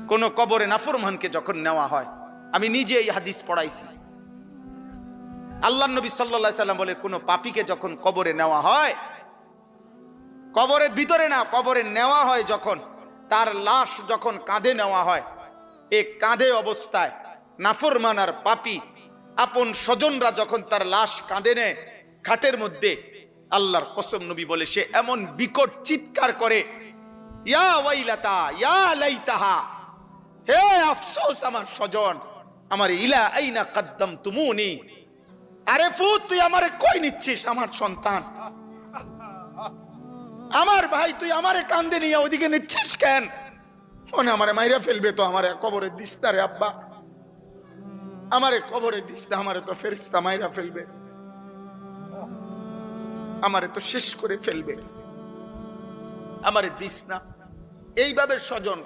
কোন কবরে নাফরমানকে যখন নেওয়া হয়, আমি নিজে এই হাদিস পড়াইছি, আল্লাহর নবী সাল্লাল্লাহু আলাইহি সাল্লাম বলে কোন পাপীকে যখন কবরে নেওয়া হয়, কবরের ভিতরে না, কবরে নেওয়া হয় যখন, তার লাশ যখন কাঁধে নেওয়া হয়, এই কাঁধে অবস্থায় নাফরমান আর পাপী আপন স্বজনরা যখন তার লাশ কাঁধে নেয় খাটের মধ্যে, আল্লাহর কসম নবী বলে সে এমন বিকট চিৎকার করে, ইয়া ওয়াইলাতা ইয়া লাইতাহা, হে আফসোস আমার স্বজন, আমার ইলা আইনা কদ্দামতুমুনি, আরে ফুত তুই আমারে কই নিচ্ছিস, আমার সন্তান, আমার ভাই তুই আমারে কান্দে নিয়ে ওইদিকে নিচ্ছিস কেন? মনে আমারে মাইরা ফেলবে তো, আমারে কবরে দিস না রে আব্বা, আমারে কবরে দিস না, আমারে তো ফেরেশতা মাইরা ফেলবে, আমারে তো শেষ করে ফেলবে, আমারে দিস না। এইভাবে স্বজন